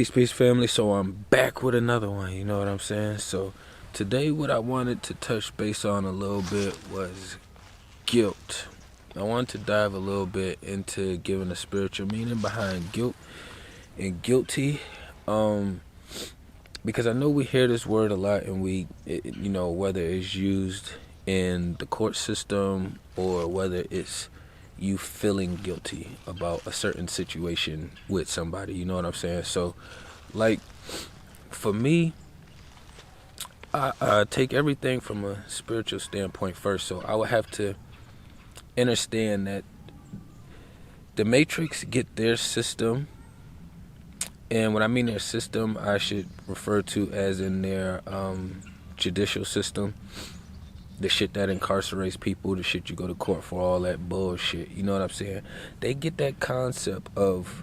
Peace, family. So I'm back with another one, you know what I'm saying? So today what I wanted to touch base on a little bit was guilt. I wanted to dive a little bit into giving a spiritual meaning behind guilt and guilty. Because I know we hear this word a lot, and whether it's used in the court system or whether it's you feeling guilty about a certain situation with somebody, you know what I'm saying? So, like, for me, I take everything from a spiritual standpoint first. So I would have to understand that the Matrix get their system, and when I mean their system, I should refer to as in their judicial system. The shit that incarcerates people, the shit you go to court for, all that bullshit. You know what I'm saying? They get that concept of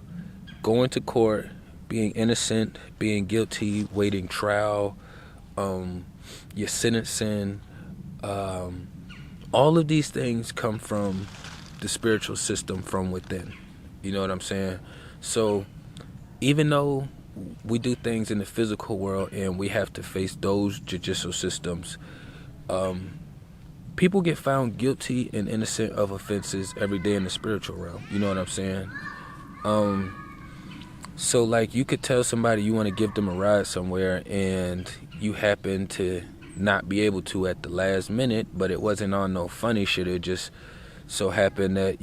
going to court, being innocent, being guilty, waiting trial, your sentencing. All of these things come from the spiritual system from within. You know what I'm saying? So even though we do things in the physical world and we have to face those judicial systems, people get found guilty and innocent of offenses every day in the spiritual realm. You know what I'm saying? So like you could tell somebody you want to give them a ride somewhere and you happen to not be able to at the last minute, but it wasn't on no funny shit. It just so happened that,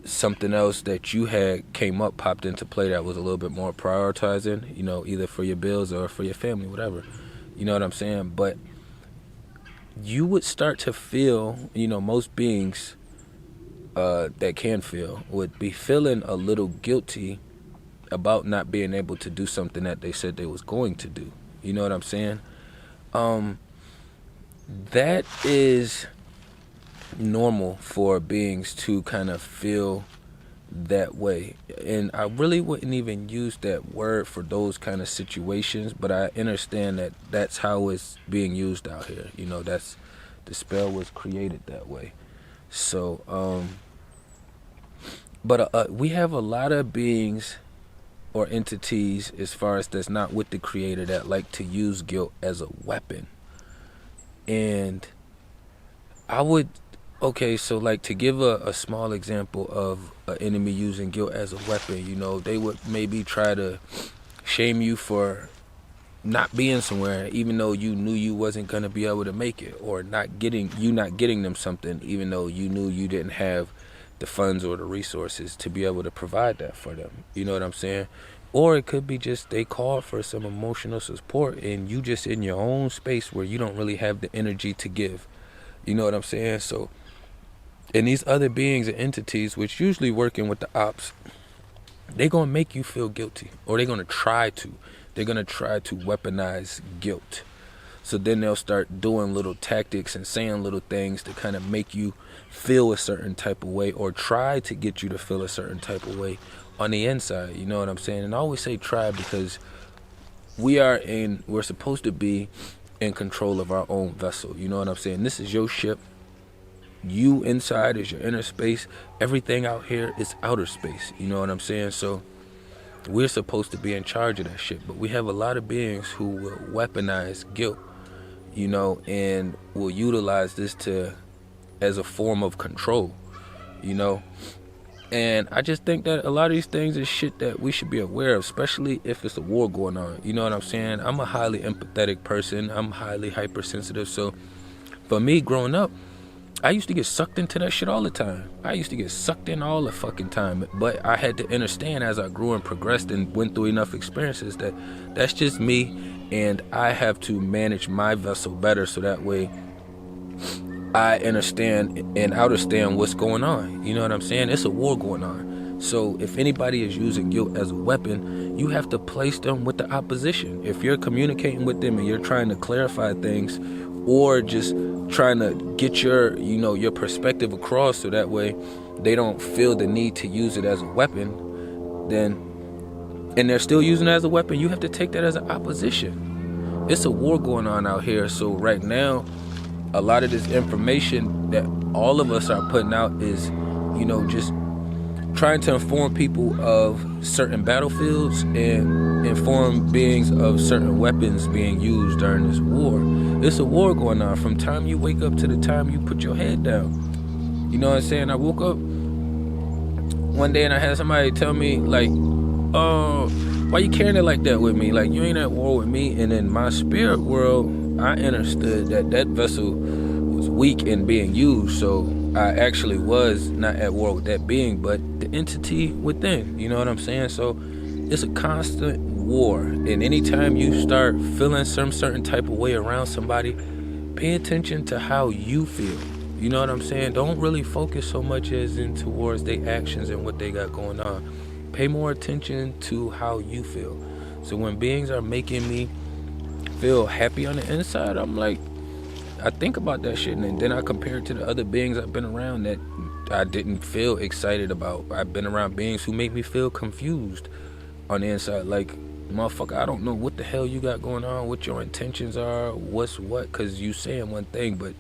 something else that you had came up, popped into play that was a little bit more prioritizing, either for your bills or for your family, whatever. You know what I'm saying? But you would start to feel, most beings that can feel would be feeling a little guilty about not being able to do something that they said they was going to do. You know what I'm saying? That is normal for beings to kind of feel that way. And I really wouldn't even use that word for those kind of situations, but I understand that that's how it's being used out here. That's the spell was created that way. So, but we have a lot of beings or entities, as far as that's not with the creator, that like to use guilt as a weapon. And so like to give a small example of an enemy using guilt as a weapon, they would maybe try to shame you for not being somewhere, even though you knew you wasn't going to be able to make it, or not getting them something, even though you knew you didn't have the funds or the resources to be able to provide that for them. You know what I'm saying? Or it could be just they call for some emotional support and you just in your own space where you don't really have the energy to give. You know what I'm saying? So, and these other beings and entities, which usually working with the ops, they're going to make you feel guilty, or they're going to try to. They're going to try to weaponize guilt. So then they'll start doing little tactics and saying little things to kind of make you feel a certain type of way, or try to get you to feel a certain type of way on the inside. You know what I'm saying? And I always say try, because we're supposed to be in control of our own vessel. You know what I'm saying? This is your ship. You inside is your inner space. Everything out here is outer space. You know what I'm saying? So we're supposed to be in charge of that shit. But we have a lot of beings who will weaponize guilt, and will utilize this as a form of control, And I just think that a lot of these things is shit that we should be aware of, especially if it's a war going on. You know what I'm saying? I'm a highly empathetic person. I'm highly hypersensitive. So for me growing up, I used to get sucked into that shit all the time. I used to get sucked in all the fucking time. But I had to understand as I grew and progressed and went through enough experiences that that's just me, and I have to manage my vessel better so that way I understand and understand what's going on. You know what I'm saying? It's a war going on. So if anybody is using guilt as a weapon, you have to place them with the opposition. If you're communicating with them and you're trying to clarify things, or just trying to get your perspective across so that way they don't feel the need to use it as a weapon, and they're still using it as a weapon, you have to take that as an opposition. It's a war going on out here. So right now, a lot of this information that all of us are putting out is, just trying to inform people of certain battlefields and inform beings of certain weapons being used during this war. It's a war going on from time you wake up to the time you put your head down. You know what I'm saying? I woke up one day and I had somebody tell me, like, oh, why you carrying it like that with me? Like, you ain't at war with me. And in my spirit world, I understood that that vessel was weak and being used. So I actually was not at war with that being, but the entity within. You know what I'm saying? So it's a constant war. And anytime you start feeling some certain type of way around somebody, pay attention to how you feel. You know what I'm saying? Don't really focus so much as in towards their actions and what they got going on. Pay more attention to how you feel. So when beings are making me feel happy on the inside, I'm like, I think about that shit, and then I compare it to the other beings I've been around that I didn't feel excited about. I've been around beings who make me feel confused on the inside. Like, motherfucker, I don't know what the hell you got going on, what your intentions are, what's what, because you saying one thing, but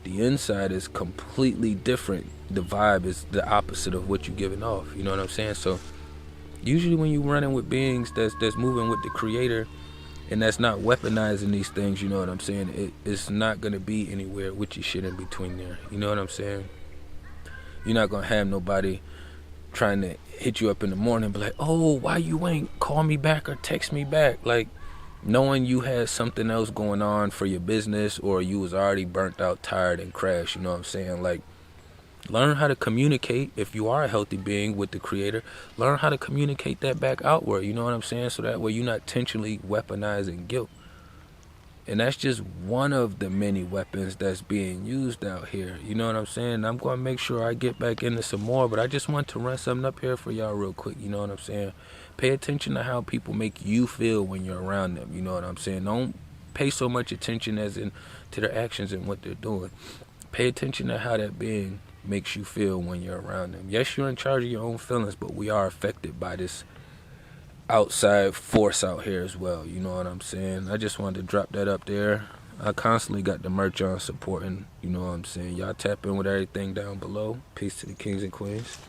the inside is completely different. The vibe is the opposite of what you're giving off. You know what I'm saying? So usually when you're running with beings that's moving with the creator and that's not weaponizing these things, you know what I'm saying, it's not going to be anywhere with your shit in between there. You know what I'm saying? You're not going to have nobody trying to hit you up in the morning and be like, oh, why you ain't call me back or text me back? Like, knowing you had something else going on for your business, or you was already burnt out, tired, and crashed. You know what I'm saying? Like, learn how to communicate. If you are a healthy being with the creator, learn how to communicate that back outward. You know what I'm saying? So that way you're not intentionally weaponizing guilt. And that's just one of the many weapons that's being used out here. You know what I'm saying? I'm going to make sure I get back into some more, but I just want to run something up here for y'all real quick. You know what I'm saying? Pay attention to how people make you feel when you're around them. You know what I'm saying? Don't pay so much attention as in to their actions and what they're doing. Pay attention to how that being makes you feel when you're around them. Yes, you're in charge of your own feelings, but we are affected by this outside force out here as well. You know what I'm saying? I just wanted to drop that up there. I constantly got the merch on supporting. You know what I'm saying? Y'all tap in with everything down below. Peace to the kings and queens.